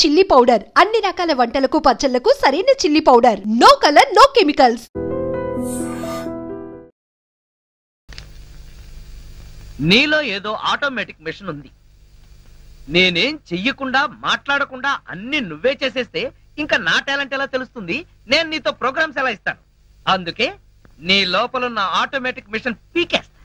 Chilli powder అన్ని రకాల వంటలకు పచ్చళ్లకు సరైన chilli powder. No colour no chemicals. నీలో ఏదో ఆటోమేటిక్ మెషిన్ ఉంది. నేనేం చెయ్యకుండా మాట్లాడకుండా అన్ని నువ్వే చేసేస్తే ఇంకా నా టాలెంట్ ఎలా తెలుస్తుంది? నేను నీతో ప్రోగ్రామ్స్ ఎలా ఇస్తాను? అందుకే నీ లోపల ఉన్న ఆటోమేటిక్ మిషన్ పీకేస్తా.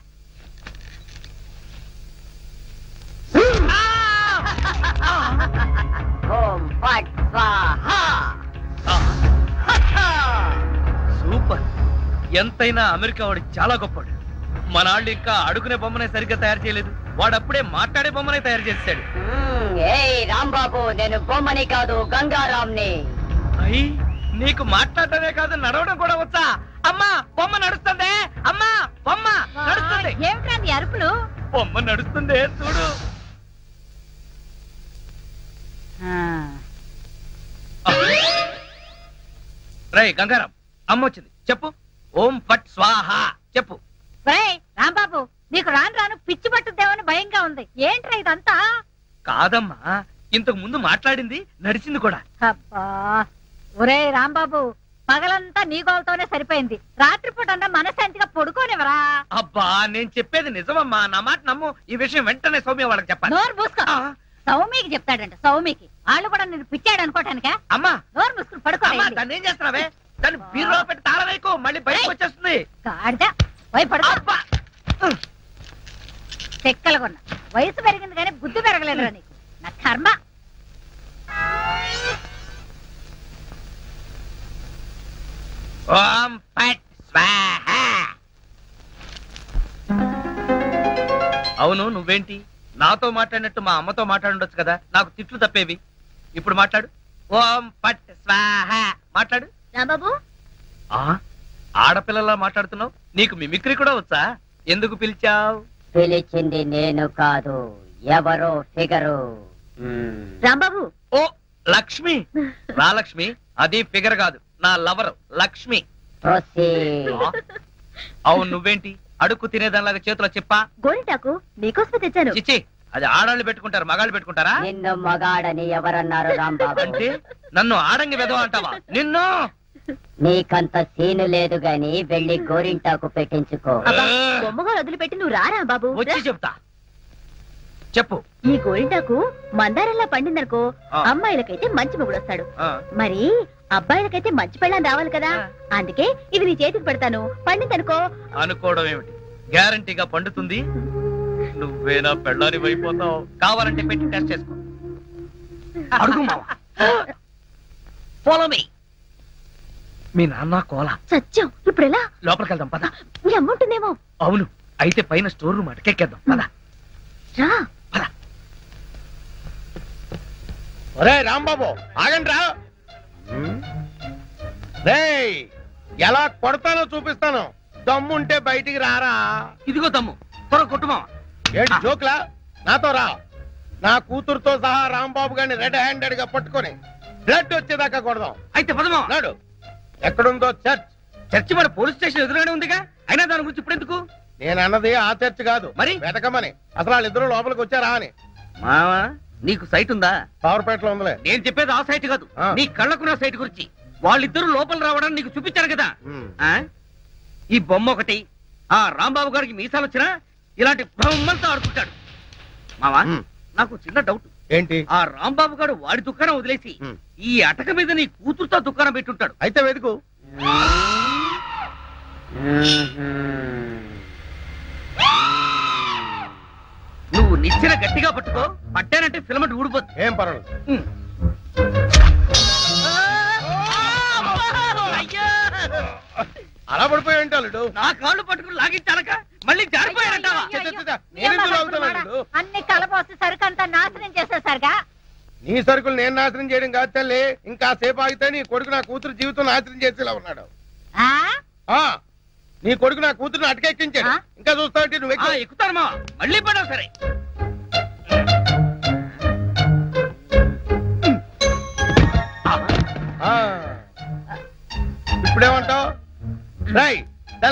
సూపర్. ఎంతైనా అమెరికా వాడు చాలా గొప్పవాడు. మన వాళ్ళు ఇంకా అడుగునే బొమ్మనే సరిగ్గా తయారు చేయలేదు. వాడు అప్పుడే మాట్లాడే బొమ్మనే తయారు చేశాడు. రాంబాబు, నేను బొమ్మని కాదు గంగారాంని. అయ్యి, నీకు మాట్లాడటమే కాదు నడవడం కూడా వచ్చా? అమ్మా, బొమ్మ నడుస్తుంది. అమ్మా, బొమ్మ నడుస్తుంది. ఏమిటండి అరుపులు? బొమ్మ నడుస్తుంది చూడు. రై గంగారాం, అమ్మ వచ్చింది. చెప్పు. ఓం ఫట్ స్వాహ చెప్పు. రాంబాబు, నీకు రాను రాను పిచ్చి పట్టుద్దేమని భయంగా ఉంది. ఏంట్రా ఇదంతా? కాదమ్మా, ఇంతకు ముందు మాట్లాడింది నడిచింది కూడా. అబ్బా, ఒరే రాంబాబు, పగలంతా నీ గోలతోనే సరిపోయింది. రాత్రిపూట అన్న మనశాంతిగా పడుకోనివరా? అబ్బా, నేను చెప్పేది నిజమమ్మా, నా మాట నమ్ము. ఈ విషయం వెంటనే సౌమ్య వాళ్ళకి చెప్పాలి. నోరు మూసుకో. సౌమికి చెప్తాడంట. సౌమికి వాళ్ళు కూడా నేను పిచ్చాడు అనుకోటానికా? అమ్మా, నోరు మూసుకుని పడుకో. దాన్ని ఏం చేస్తున్నావే? దాన్ని బీరులో పెట్టి తాళం వేయకు, మళ్ళీ బయటకు వచ్చేస్తుంది. గాడిద, పోయి పడుకో. చెక్కలుకున్నా వయసు పెరిగింది కానీ బుద్ధి పెరగలేదురా నీకు. నా కర్మ. ఓం ఫట్ స్వాహ. అవును, నువ్వేంటి నాతో మాట్లాడినట్టు మా అమ్మతో మాట్లాడుండొచ్చు కదా? నాకు తిట్లు తప్పేవి. ఇప్పుడు మాట్లాడు. ఓం ఫట్ స్వాహ మాట్లాడు. రాంబాబు, ఆడపిల్లలా మాట్లాడుతున్నావు. నీకు మిమిక్రీ కూడా వచ్చా? ఎందుకు పిలిచావు? పిలిచింది నేను కాదు, ఎవరో ఫిగరు. రాంబాబు. ఓ లక్ష్మి. రా లక్ష్మి, అది ఫిగర్ కాదు, నా లవర్ లక్ష్మి. అవును, నువ్వేంటి అడుక్కు తినేదానిలాగా చేతిలో చెప్పా? గోరింటాకు నీకోసమే తెచ్చాను. చిచ్చి, అది ఆడాళ్ళు పెట్టుకుంటారు, మగాళ్ళు పెట్టుకుంటారా? నిన్ను మగాడని ఎవరన్నారు రాంబాబు? అంటే నన్ను ఆడంగి వెధవ అంటావా? నిన్ను. నీకంత సీను లేదు గాని వెళ్ళి గోరింటాకు పెట్టించుకో. బొమ్మగా వదిలిపెట్టి నువ్వు రారా బాబు. వచ్చి చెప్తా. చెప్పు. ఈ గోరింటాకు మందారంలా పండిందనుకో, అమ్మాయిలకైతే మంచి మొగుడు వస్తాడు. మరి అబ్బాయిలకైతే మంచి పెళ్ళని రావాలి కదా. అందుకే ఇది నీ చేతికి పెడతాను, పండిందనుకో. అనుకోవడం ఏమిటి? గ్యారంటీగా పండుతుంది. నువ్వేనా పెళ్ళారి అయిపోతావు. కావాలంటే పెట్టి టెస్ట్ చేసుకో. అడుగు మావా. Follow me. మీ నాన్న కోల సత్యం. ఇప్పుడు ఎలా? లోపలికి వెళ్దాం పద. నీ అమ్మ ఉంటుందేమో. అవును, అయితే పైన స్టోర్ రూమ్ అటకెక్కేద్దాం పద. రా. ఒరే రాంబాబు, ఆగండి రా. ఎలా కొడతానో చూపిస్తాను. దమ్ముంటే బయటికి రారా. ఇదిగో దమ్ము, త్వర కొట్టుమా. ఏంటి జోక్లా? నాతో రా. నా కూతురుతో సహా రాంబాబు గారిని రెడ్ హ్యాండెడ్ గా పట్టుకొని బ్లడ్ వచ్చేదాకా కొడదాం. అయితే పదమా. నాడు ఎక్కడుందో చర్చ్. చర్చి మన పోలీస్ స్టేషన్ ఎదురుగానే ఉందిగా. అయినా దాని గురించి ఇప్పుడు ఎందుకు? నేను అన్నది ఆ చర్చ్ కాదు, మరి వెతకమని. అసలు వాళ్ళిద్దరూ లోపలికి వచ్చారా అని. మావా, నీకు సైట్ ఉందా? పవర్పేటలో ఉందిలే. నేను చెప్పేది ఆ సైట్ కాదు, నీ కళ్ళకున్న సైట్ గురించి. వాళ్ళిద్దరూ లోపల రావడానికి నీకు చూపించాను కదా. ఈ బొమ్మ ఒకటి. ఆ రాంబాబు గారికి మీసాలు వచ్చినా ఇలాంటి బొమ్మలతో ఆడుకుంటాడు. మావా, నాకు చిన్న డౌట్. ఏంటి? ఆ రాంబాబు గారు వాడి దుకాణం వదిలేసి ఈ అటక మీద నీ కూతురుతో దుకాణం పెట్టుంటాడు. అయితే వెతుకు. నువ్వు నిచ్చెన గట్టిగా పట్టుకో, పట్టానంటే ఫిలమెంట్ ఊడిపోతుంది. ఏం పర్వాలేదు. అలా పడిపోయి ఉంటాడు. నా కాళ్ళు పట్టుకుని లాగించాలక మళ్ళీ జారిపోయాడంటావా? అన్ని కలపోసి సరుకంతా నాశనం చేసేసరిగా. నీ సరుకులు నేను నాశనం చేయడం కాదు తల్లి. ఇంకా సేపు ఆగితే నీ కొడుకు నా కూతురు జీవితం నాశనం చేసేలా ఉన్నాడు. నీ కొడుకు నా కూతురుని అటకెక్కించాడు. ఇంకా చూస్తావు నువ్వు ఎక్కుతాను మా. మళ్ళీ పడవు సరే. ఇప్పుడేమంటావు?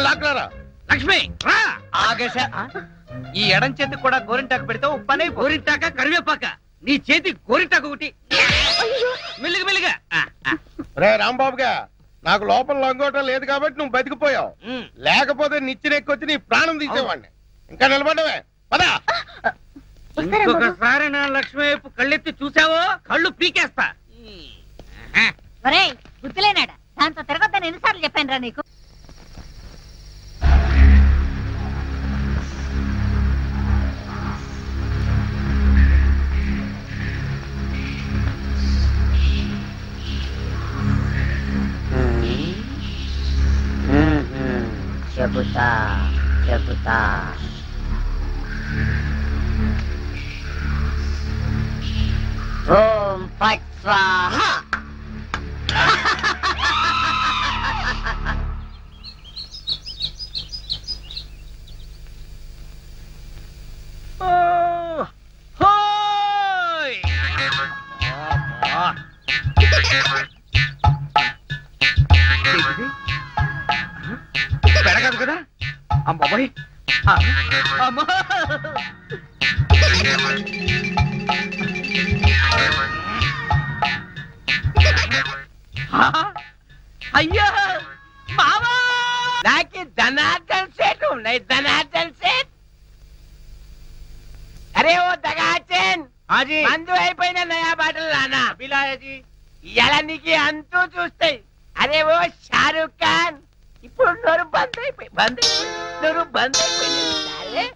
లాక్రారా. లక్ష్మి రా. ఆగేశ, ఈ ఎడం చేతికి కూడా గోరింటాకు పెడితే పనే. గోరింటాక కరివేపాక, నీ చేతి గోరింటాకు ఒకటి. రే రాంబాబుగా నాకు లోపల లంగోటం లేదు కాబట్టి నువ్వు బతికిపోయావు. లేకపోతే నిచ్చినెక్కొచ్చి నీ ప్రాణం తీసేవాడిని. ఇంకా నిలబడవే పదా. ఇంకొకసారి నా లక్ష్మి వైపు కళ్ళెత్తి చూసావో కళ్ళు పీకేస్తా. ఒరేయ్ గుర్తులేనాడా, దాంతో తిరగొద్దని ఎన్నిసార్లు చెప్పాను రా నీకు. చెబుతా చెబుతా ఓం ఫట్ స్వాహా. పెడగదు కదా అమ్మాయి. అమ్మా అయ్యో మామా, నాకు ధనార్దన్ సేట్ ఉన్నాయి. ధనార్దన్ సేట్. అరే ఓ దగాచన్, మందు అయిపోయిన నయా బాటలు రానా బిలాయజీ. ఇలా నీకు అంతూ చూస్తాయి. అరే ఓ షారూక్ ఖాన్, ఇప్పుడు నోరు బంద్ అయిపోయి నోరు బంద్ అయిపోయింది.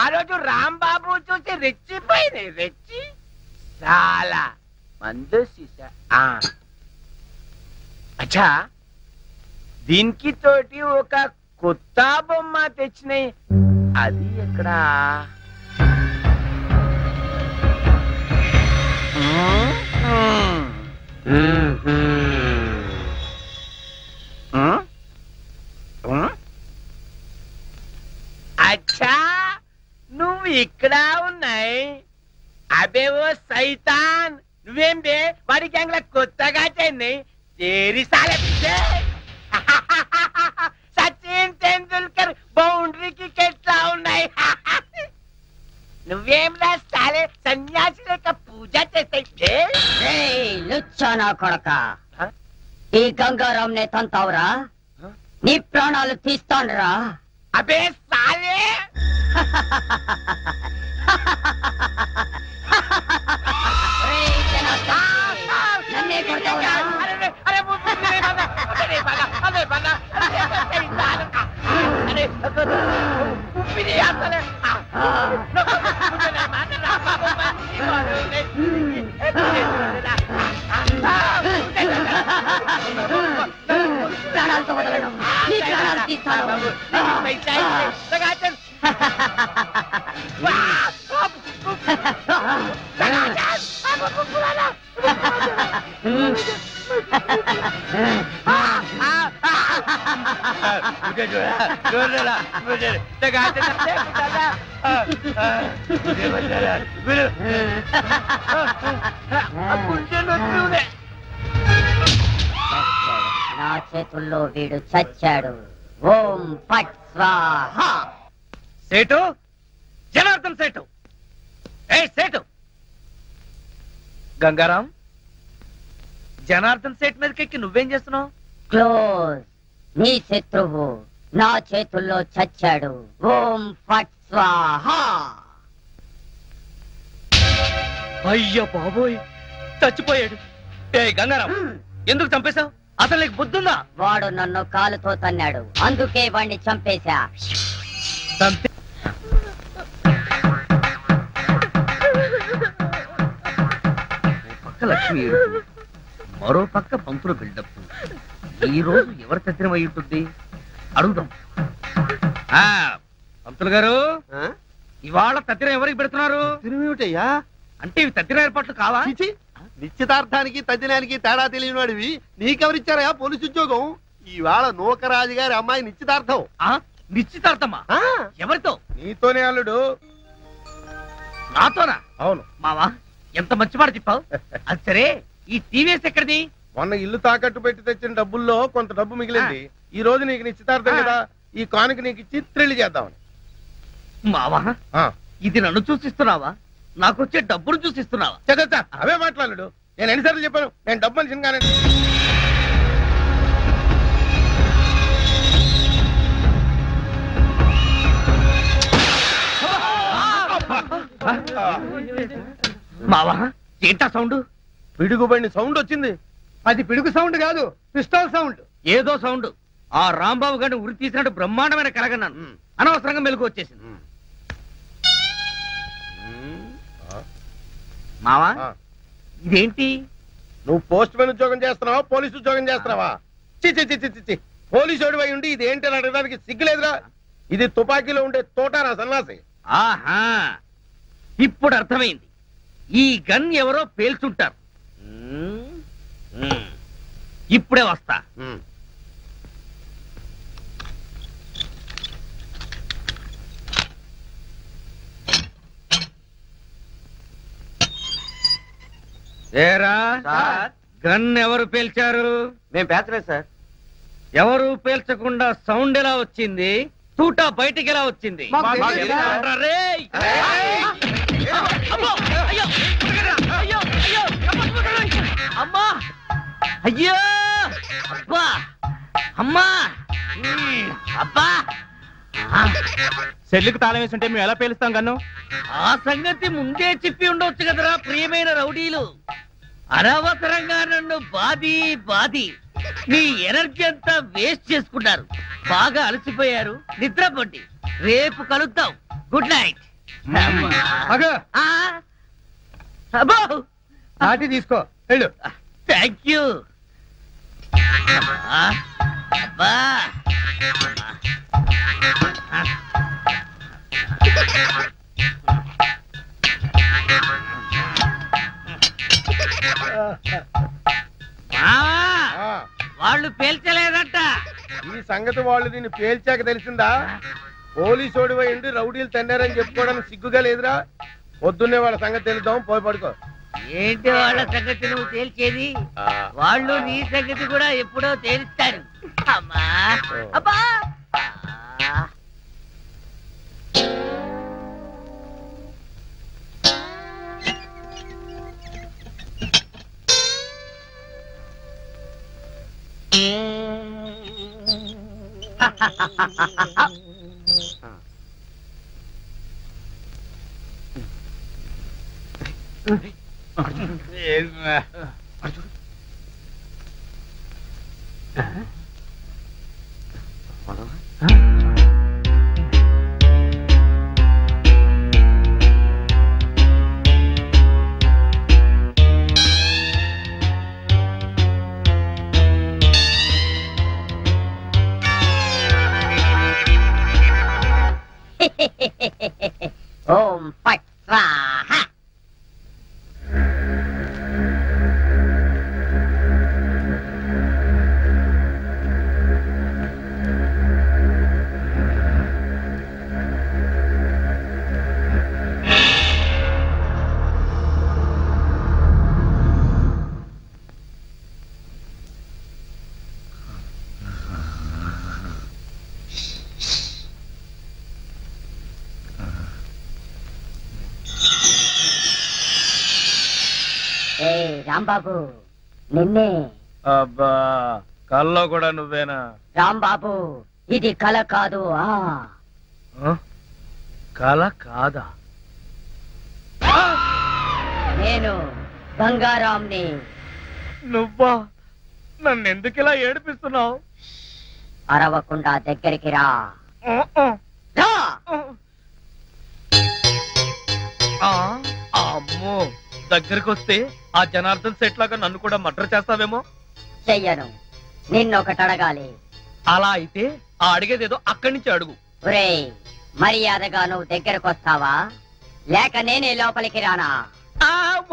ఆ రోజు రాంబాబు చూసి రెచ్చిపోయింది. రెచ్చి చాలా మందు సీసా. అచ్చా, దీనికి తోటి ఒక కొత్త బొమ్మ తెచ్చినాయి. అది ఎక్కడ? అచ్చా, నువ్వు ఇక్కడ ఉన్నాయి. అబే ఓ సైతాన్, నువ్వేం బే వాడి గ్యాంగ్ కొత్తగా చెంది తేరి సాలే. సచిన్ తెండూల్కర్ బౌండరీకి ఎట్లా ఉన్నాయి? నువ్వేం రాస్తాలే సన్యాసి లేక పూజ చేస్తాయి. లుచ్చానా కొడక, ఈ గంగారాం నే తంతావురా, నీ ప్రాణాలు తీస్తానురా. అబే సాలే, నన్నే కొడతావురా? ప్రాణాలతో వదలను, నీ ప్రాణాలు తీస్తాను. నా చేతుల్లో వీడు చచ్చాడు. ఓం ఫట్ స్వాహా. సేటు, జనార్దన్ సేటు. ఏ సేటు, గంగారాం, జనార్దన్ సేట్ మీదకెక్కి నువ్వేం చేస్తున్నావు? క్లోజ్. నీ శత్రువు నా చేతుల్లో చచ్చాడు. ఓం ఫట్ స్వాహా. అయ్యో బాబోయ్, చచ్చిపోయాడు. ఏ గంగారాం, ఎందుకు చంపేశావు? అసలు నీకు బుద్ధుందా? వాడు నన్ను కాలుతో తన్నాడు, అందుకే వాడిని చంపేశా. పక్క లక్ష్మి ఏడుపు, మరో పక్క పంతులు బిల్డప్. ఈ రోజు ఎవరు తద్దినం అయి ఉంటుంది? అడుగుదాం. పంతులు గారు, ఇవాళ తద్దినం ఎవరికి పెడుతున్నారు? తిరుమేమిటయ్యా? అంటే ఇవి తద్దిన ఏర్పాట్లు కావా? నిశ్చితార్థానికి తద్దినానికి తేడా తెలియని వాడివి నీకెవరిచ్చారయా పోలీసు ఉద్యోగం? ఇవాళ నూకరాజు గారి అమ్మాయి నిశ్చితార్థం. నిశ్చితార్థమా? ఎవరితో? నీతోనే అల్లుడు. నాతోనా? అవును మావా, ఎంత మంచి మాట చెప్పావు. అది సరే, ఈ టీవీఎస్ ఎక్కడిది? మొన్న ఇల్లు తాకట్టు పెట్టి తెచ్చిన డబ్బుల్లో కొంత డబ్బు మిగిలింది. ఈ రోజు నీకు నిశ్చితార్థం కదా, ఈ కానుక నీకు ఇచ్చి త్రిల్లి చేద్దామని. మావా, ఇది నన్ను చూసిస్తున్నావా? నాకొచ్చే డబ్బును చూసిస్తున్నావా? అవే మాట్లాడు. నేను ఎన్నిసార్లు చెప్పాను నేను డబ్బు మనిషిని కానీ. మావా ఏంటా సౌండ్? పిడుగుబడిన సౌండ్ వచ్చింది. అది పిడుగు సౌండ్ కాదు, పిస్టల్ సౌండ్. ఏదో సౌండ్. ఆ రాంబాబు గారిని ఉరి తీసినట్టు బ్రహ్మాండమైన కలగన్నాను. అనవసరంగా మెలకు వచ్చేసింది. మావా ఇదేంటి? నువ్వు పోస్ట్ మ్యాన్ ఉద్యోగం చేస్తున్నావా పోలీసు ఉద్యోగం చేస్తున్నావా? చి పోలీసు ఓడివై ఉండి ఇది ఏంటి అని అడగడానికి సిగ్గులేదురా? ఇది తుపాకీలో ఉండే తోటారా సన్నాసి. ఆహా ఇప్పుడు అర్థమైంది. ఈ గన్ ఎవరో పేల్చుంటారు. ఇప్పుడే వస్తా. ఏరా గన్ ఎవరు పేల్చారు? మేము పేల్చలేదు సార్. ఎవరు పేల్చకుండా సౌండ్ ఎలా వచ్చింది? తూటా బయటికి ఎలా వచ్చింది? అమ్మా అయ్యో అబ్బా అమ్మా అబ్బా. సెల్లుకు తాళం వేస్తుంటే మేము ఎలా పేలుస్తాం గన్ను? ఆ సంగతి ముందే చెప్పి ఉండొచ్చు కదరా ప్రియమైన రౌడీలు. అనవసరంగా నన్ను బాది మీ ఎనర్జీ అంతా వేస్ట్ చేసుకున్నారు. బాగా అలసిపోయారు, నిద్రపోండి. రేపు కలుద్దాం. Good night. అబ్బో నాటి తీసుకో వెళ్ళు. Thank you. అబ్బా వాళ్ళు పేల్చలేదట. ఈ సంగతి వాళ్ళు దీన్ని పేల్చాక తెలిసిందా? పోలీసు ఓడివై ఉండి రౌడీలు తన్నారని చెప్పుకోవడానికి సిగ్గుగా లేదురా? పొద్దున్నే వాళ్ళ సంగతి తెలుద్దాం. పోయి పడుకో. ఏంటి వాళ్ళ సంగతి నువ్వు తేల్చేది? వాళ్ళు నీ సంగతి కూడా ఎప్పుడో తేలుస్తారు. అమ్మా అబ్బా. ఓం ఫట్ స్వాహా. రాంబాబు నిన్నే. అబ్బా కల్లో కూడా నువ్వేనా? రాంబాబు ఇది కల కాదు. కల కాదా? నేను గంగారాంని. నువ్వా? నన్ను ఎందుకు ఇలా ఏడిపిస్తున్నావు? అరవకుండా దగ్గరికి రా. అమ్మో దగ్గరికి వస్తే ఆ జనార్దన్ సెట్ లాగా నన్ను కూడా మర్డర్ చేస్తావేమో. చెయ్యను. నిన్నొకటి అడగాలి. అలా అయితే ఆ అడిగేదేదో అక్కడి నుంచి అడుగు. ఒరేయ్ మర్యాదగా నువ్వు దగ్గరకు వస్తావా లేక నేనే లోపలికి రానా?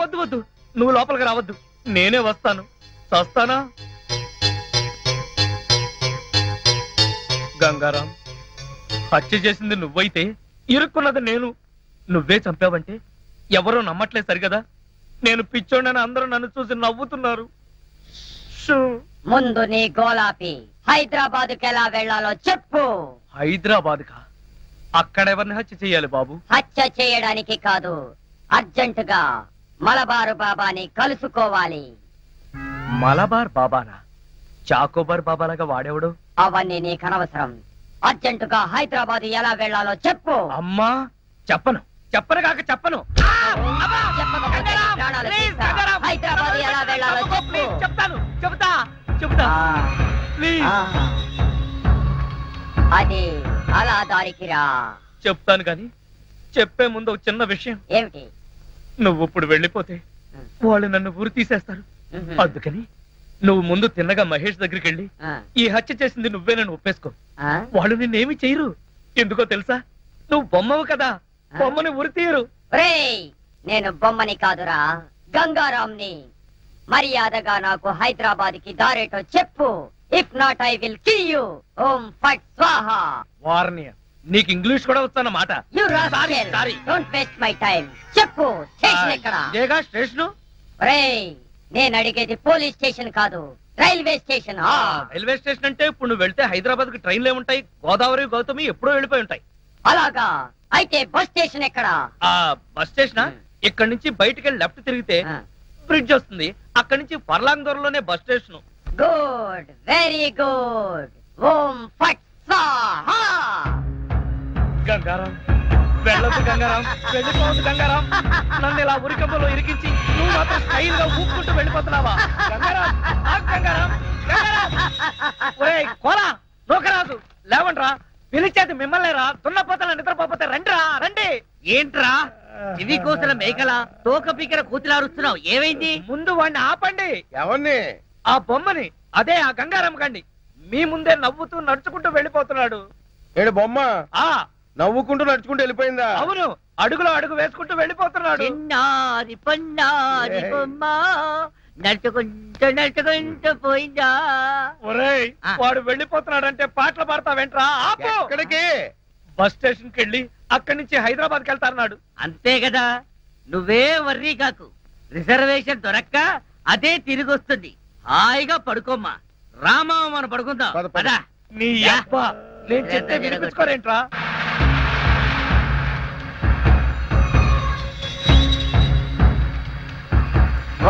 వద్దు వద్దు, నువ్వు లోపలికి రావద్దు, నేనే వస్తాను. చస్తానా? గంగారాం, హత్య చేసింది నువ్వైతే ఇరుక్కున్నది నేను. నువ్వే చంపావంటే ఎవరో నమ్మట్లేదు సరిగదా? నేను పిచ్చోడని అందరూ నన్ను చూసి నవ్వుతున్నారు. ముందు నీ గోలాపి హైదరాబాద్కి ఎలా వెళ్లాలో చెప్పు. హైదరాబాద్ కా? అక్కడ ఎవరిని హత్య చేయాలి బాబు? హత్య చేయడానికి కాదు, అర్జెంటుగా మలబారు బాబాని కలుసుకోవాలి. మలబార్ బాబానా? చాకోబార్ బాబాలాగా వాడేవాడు? అవన్నీ నీకు అనవసరం. అర్జెంటుగా హైదరాబాద్ ఎలా వెళ్లాలో చెప్పు. అమ్మా చెప్పను, చెప్పను కాక చెప్పను. హైదరాబాద్ ఎలా వెళ్లాలో చెప్పు. చెప్తాను, చెబుతా చెబుతా. అది అలా దారికి రా. చెప్తాను కానీ చెప్పే ముందు ఒక చిన్న విషయం. ఏమిటి? నువ్వు ఇప్పుడు వెళ్ళిపోతే వాళ్ళు నన్ను ఊరు తీసేస్తారు. అందుకని నువ్వు ముందు తిన్నగా మహేష్ దగ్గరికి వెళ్ళి ఈ హత్య చేసింది నువ్వే నన్ను ఒప్పేసుకో. వాళ్ళు నిన్నేమి చేయరు. ఎందుకో తెలుసా? నువ్వు బొమ్మవు కదా, బొమ్మని ఉరి తీయరు. నేను బొమ్మని కాదురా, గంగారాంని. మర్యాదగా నాకు హైదరాబాద్ కి దారేటో చెప్పు. If not I will kill you. ఓం ఫట్ స్వాహా. వార్నియర్, నీకు ఇంగ్లీష్ కూడా వస్తానమాట. Don't waste my time. చెప్పు, స్టేషన్ ఎక్కడ? ఏగా స్టేషను? నేను అడిగేది పోలీస్ స్టేషన్ కాదు, రైల్వే స్టేషన్. రైల్వే స్టేషన్ అంటే ఇప్పుడు నువ్వు వెళ్తే హైదరాబాద్ కి ట్రైన్లు ఏముంటాయి? గోదావరి, గౌతమి ఎప్పుడో వెళ్ళిపోయి ఉంటాయి. అలాగా? అయితే బస్ స్టేషన్ ఎక్కడ? బస్ స్టేషన్ ఇక్కడ నుంచి బయటికి వెళ్ళి లెఫ్ట్ తిరిగితే బ్రిడ్జ్ వస్తుంది. అక్కడి నుంచి పర్లాంగ్ దూరంలోనే bus station. Good, very good. ఓం ఫట్ స్వాహా. గంగారాం వెళ్ళొద్దు, గంగారాం వెళ్ళిపోవద్దు. గంగారాం నన్ను ఇలా ఉరికంపలో ఇరికించి నువ్వు మాత్రం స్టైల్ గా ఊపుకుంటూ వెళ్ళిపోతున్నావా? గంగారాం, గంగారాం, కోలా నోకరాజు లేవండ్రా, పిలిచేది మిమ్మల్నేరా. దున్నపోతల నిద్రపోతే రండిరా, రండి. ఏంట్రా ఇవి కోసల మేకల తోక పీకర కూతులారుస్తున్నావు? ఏమైంది? ముందు వాడిని ఆపండి. ఎవరిని? ఆ బొమ్మని. అదే ఆ గంగారాం గండి. మీ ముందే నవ్వుతూ నడుచుకుంటూ వెళ్ళిపోతున్నాడు. ఏడు బొమ్మ నవ్వుకుంటూ నడుచుకుంటూ వెళ్ళిపోయిందా? అవును, అడుగులో అడుగు వేసుకుంటూ వెళ్ళిపోతున్నాడు. చిన్నారి పొన్నారి బొమ్మ నడుచుకుంటూ నడుచుకుంటూ పోయిందా? ఒరేయ్, వాడు వెళ్ళిపోతున్నాడంటే పాటలు పాడతావేంట్రా? ఎక్కడికి? బస్ స్టేషన్ కి వెళ్ళి అక్కడి నుంచి హైదరాబాద్ కి వెళ్తారన్నాడు. అంతే కదా, నువ్వే వర్రీ కాకు. రిజర్వేషన్ దొరక్క అదే తిరిగి వస్తుంది. హాయిగా పడుకోమ్మా. రామా, మనం పడుకుందాం. పదా. నీ అబ్బా, నేను చెప్తే వినిపించుకోరేంట్రా?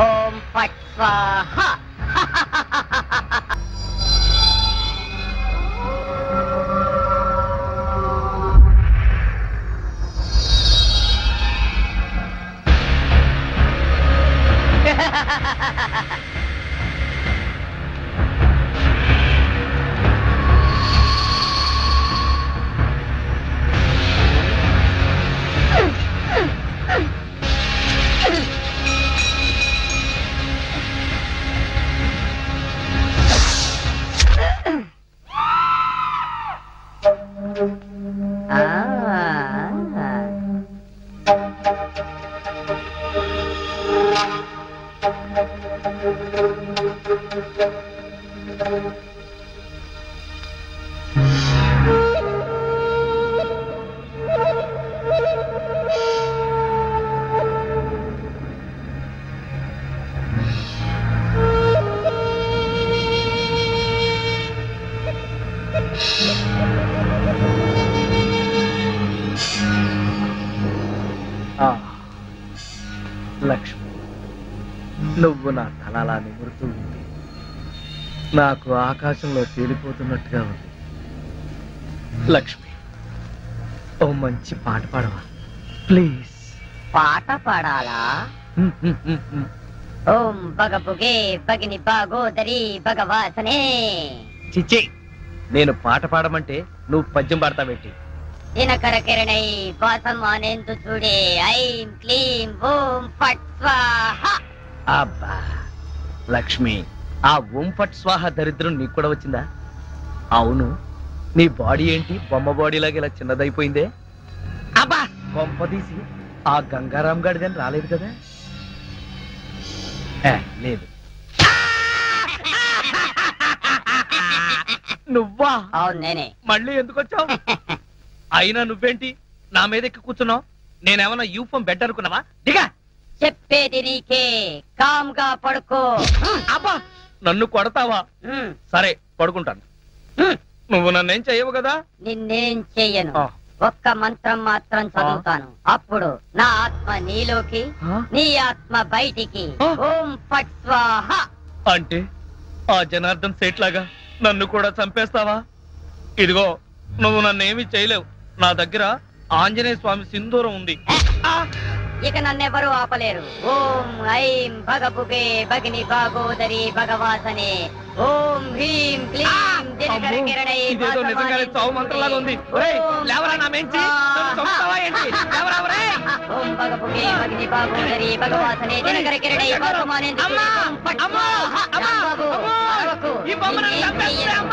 ఓం ఫట్ స్వాహా. లక్ష్మి, నువ్వు నా తలలా నిమురుతూ ఉంది. నాకు ఆకాశంలో తేలిపోతున్నట్టుగా ఉంది. లక్ష్మి, ఓ మంచి పాట పాడవా ప్లీజ్? పాట పాడాలా? ఓం బగబుగే బగిని బాగోదరి భగవాసనే. చిచ్చి, నేను పాట పాడమంటే నువ్వు పద్యం పాడతావేంటి? దినకర కిరణై వాసమానేందు చూడే ఐం క్లీం ఓం ఫట్ స్వాహా. అబ్బా లక్ష్మి, ఆ ఓం ఫట్ స్వాహ దరిద్రం నీకు కూడా వచ్చిందా? అవును, నీ బాడీ ఏంటి బొమ్మ బాడీలాగా ఇలా చిన్నదైపోయిందే? అబ్బా, బొమ్మ తీసి ఆ గంగారాం గాడి కానీ రాలేదు కదా? లేదు. నువ్వా? అవును నేనే. మళ్ళీ ఎందుకు వచ్చావు? అయినా నువ్వేంటి నా మీద ఎక్కి కూర్చున్నావు? నేనేమన్నా యూఫం బెడ్ అనుకున్నావా? దిగా. చెప్పేది నీకే, కామ్గా పడుకో. అబ్బా, నన్ను కొడతావా? సరే పడుకుంటాను. నువ్వు నన్నేం చెయ్యవు కదా? నిన్నేం చెయ్యను. ఒక్క మంత్రం మాత్రం చదువుతాను. అప్పుడు నా ఆత్మ నీలోకి, నీ ఆత్మ బయటికి. ఓం ఫట్ స్వాహ. అంటే ఆ జనార్దన్ సేట్ లాగా నన్ను కూడా చంపేస్తావా? ఇదిగో, నువ్వు నన్నేమి చేయలేవు. నా దగ్గర ఆంజనేయ స్వామి సింధూరం ఉంది. ఇక నన్నెవరూ ఆపలేరు. ఓం ఐం భగభుగే భగిని భాగోదరి భగవాసనే. ఓం హ్రీం క్లీం దినకర కిరణై. ఇదేదో నిజంగానే చావు మంత్రంలాగా ఉంది. ఒరేయ్, లేవరా నా మెంచి, నన్ను చంపుతావా ఏంటి? లేవరా ఒరేయ్. ఓం భగభుగే భగిని భాగోదరి భగవాసనే దినకర కిరణై భాగమానే. అమ్మా! అమ్మా! అమ్మా! ఈ బొమ్మను చంపేస్తే అమ్మా!